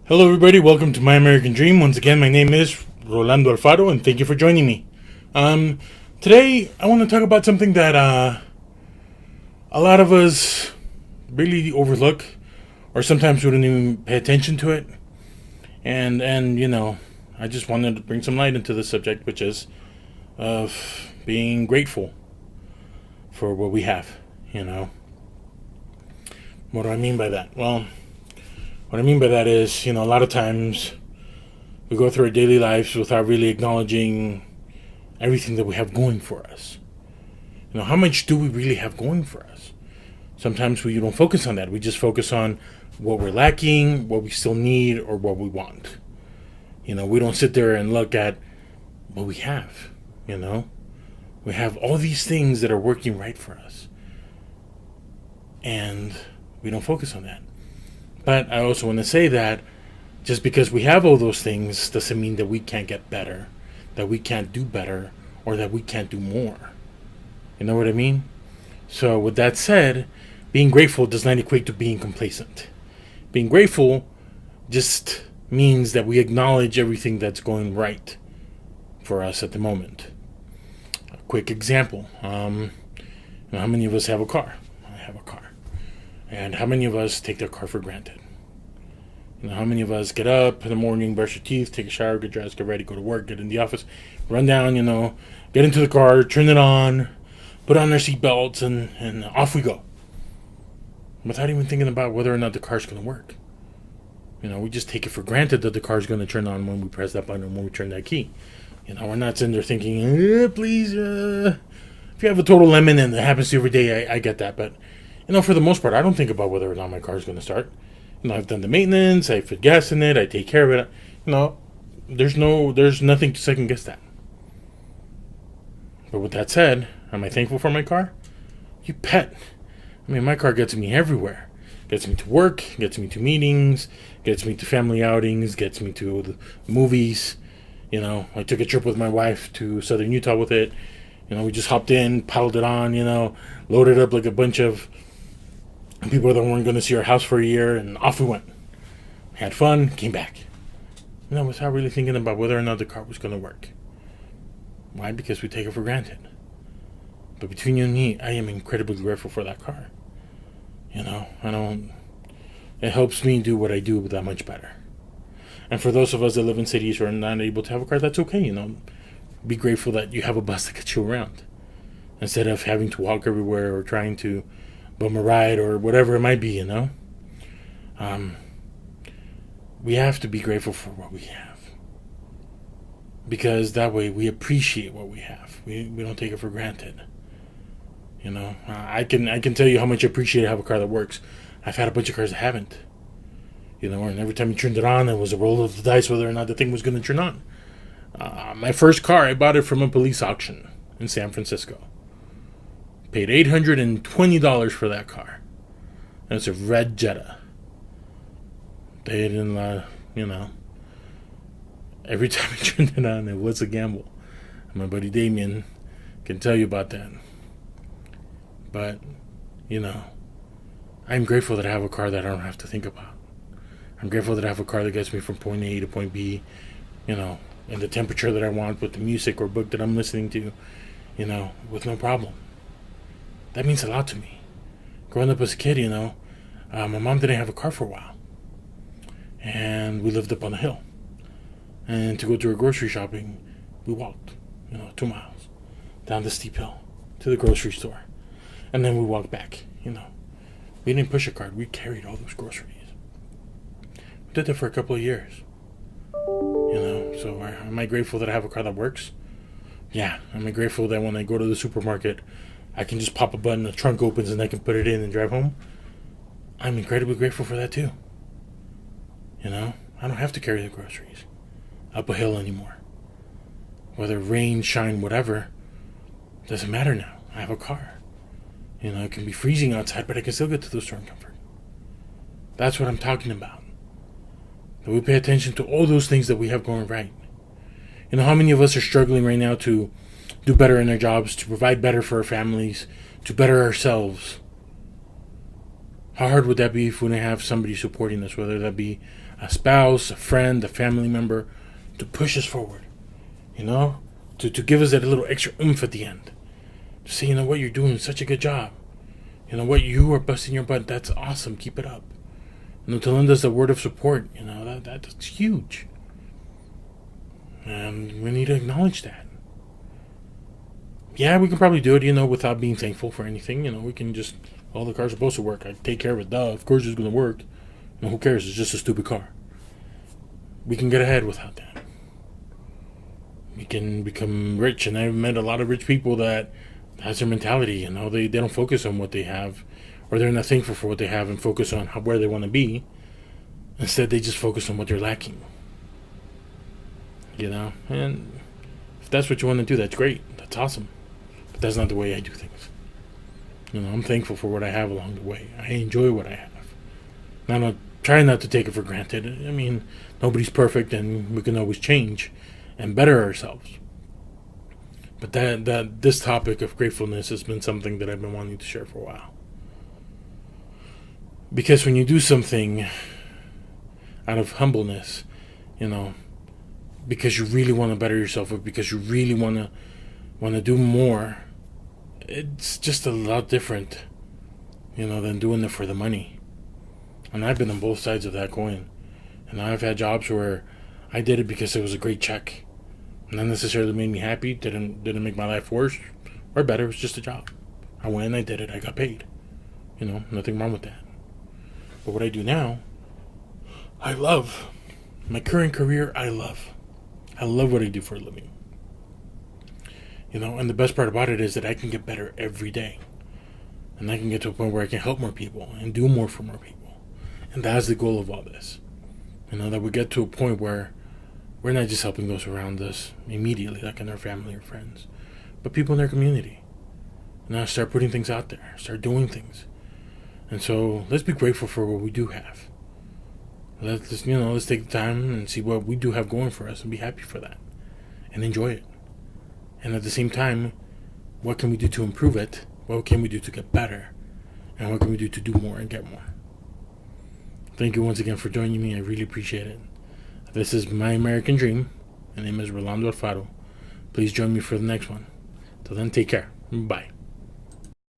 Hello, everybody. Welcome to My American Dream. Once again, my name is Rolando Alfaro, and thank you for joining me. Today, I want to talk about something that a lot of us really overlook, or sometimes we don't even pay attention to it. And I just wanted to bring some light into the subject, which is of being grateful for what we have. What do I mean by that? Well, what I mean by that is, a lot of times we go through our daily lives without really acknowledging everything that we have going for us. How much do we really have going for us? Sometimes we don't focus on that. We just focus on what we're lacking, what we still need, or what we want. We don't sit there and look at what we have. We have all these things that are working right for us. And we don't focus on that. But I also want to say that just because we have all those things doesn't mean that we can't get better, that we can't do better, or that we can't do more. You know what I mean? So with that said, being grateful does not equate to being complacent. Being grateful just means that we acknowledge everything that's going right for us at the moment. A quick example. How many of us have a car? I have a car. And how many of us take their car for granted? How many of us get up in the morning, brush your teeth, take a shower, get dressed, get ready, go to work, get in the office, run down, get into the car, turn it on, put on our seatbelts, and off we go. Without even thinking about whether or not the car's going to work. We just take it for granted that the car's going to turn on when we press that button, when we turn that key. We're not sitting there thinking, please, if you have a total lemon and it happens to you every day, I get that, but for the most part, I don't think about whether or not my car is going to start. I've done the maintenance, I put gas in it, I take care of it. There's nothing to second guess that. But with that said, am I thankful for my car? You bet. My car gets me everywhere. Gets me to work, gets me to meetings, gets me to family outings, gets me to the movies. I took a trip with my wife to southern Utah with it. We just hopped in, piled it on, loaded up like a bunch of people that weren't going to see our house for a year, and off we went. Had fun, came back. Without really thinking about whether or not the car was going to work. Why? Because we take it for granted. But between you and me, I am incredibly grateful for that car. It helps me do what I do that much better. And for those of us that live in cities who are not able to have a car, that's okay, Be grateful that you have a bus that gets you around. Instead of having to walk everywhere or trying to bum a ride or whatever it might be, we have to be grateful for what we have. Because that way we appreciate what we have. We don't take it for granted. I can tell you how much I appreciate to have a car that works. I've had a bunch of cars that haven't. And every time you turned it on, it was a roll of the dice whether or not the thing was going to turn on. My first car, I bought it from a police auction in San Francisco. Paid $820 for that car. And it's a red Jetta. They didn't, every time I turned it on, it was a gamble. My buddy Damien can tell you about that. But, I'm grateful that I have a car that I don't have to think about. I'm grateful that I have a car that gets me from point A to point B, in the temperature that I want, with the music or book that I'm listening to, with no problem. That means a lot to me. Growing up as a kid, my mom didn't have a car for a while. And we lived up on a hill. And to go to her grocery shopping, we walked, 2 miles down the steep hill to the grocery store. And then we walked back, We didn't push a cart. We carried all those groceries. We did that for a couple of years. So am I grateful that I have a car that works? Yeah. Am I grateful that when I go to the supermarket, I can just pop a button, the trunk opens, and I can put it in and drive home? I'm incredibly grateful for that too. I don't have to carry the groceries up a hill anymore. Whether rain, shine, whatever, doesn't matter now. I have a car. It can be freezing outside, but I can still get to the store in comfort. That's what I'm talking about. That we pay attention to all those things that we have going right. How many of us are struggling right now to do better in our jobs, to provide better for our families, to better ourselves? How hard would that be if we didn't have somebody supporting us, whether that be a spouse, a friend, a family member, to push us forward, you know? To give us that little extra oomph at the end. To say, you know what, you're doing such a good job. You know what, you are busting your butt. That's awesome. Keep it up. You know, to lend us a word of support, you know, that's huge. And we need to acknowledge that. Yeah, we can probably do it, you know, without being thankful for anything. You know, we can just, oh, the car's supposed to work. I take care of it. Duh, of course it's going to work. You know, who cares? It's just a stupid car. We can get ahead without that. We can become rich. And I've met a lot of rich people that that's their mentality. You know, they don't focus on what they have, or they're not thankful for what they have and focus on where they want to be. Instead, they just focus on what they're lacking. You know, and if that's what you want to do, that's great. That's awesome. But that's not the way I do things. You know, I'm thankful for what I have along the way. I enjoy what I have. And I'm trying not to take it for granted. I mean, nobody's perfect, and we can always change and better ourselves. But that this topic of gratefulness has been something that I've been wanting to share for a while. Because when you do something out of humbleness, you know, because you really want to better yourself, or because you really want to do more, it's just a lot different, you know, than doing it for the money. And I've been on both sides of that coin. And I've had jobs where I did it because it was a great check. Not necessarily made me happy, didn't make my life worse or better. It was just a job. I went and I did it. I got paid. You know, nothing wrong with that. But what I do now, I love. My current career, I love. I love what I do for a living. You know, and the best part about it is that I can get better every day. And I can get to a point where I can help more people and do more for more people. And that's the goal of all this. You know, that we get to a point where we're not just helping those around us immediately, like in our family or friends, but people in their community. Now start putting things out there, start doing things. And so let's be grateful for what we do have. Let's take the time and see what we do have going for us and be happy for that and enjoy it. And at the same time, what can we do to improve it? What can we do to get better? And what can we do to do more and get more? Thank you once again for joining me. I really appreciate it. This is My American Dream. My name is Rolando Alfaro. Please join me for the next one. Till then, take care. Bye.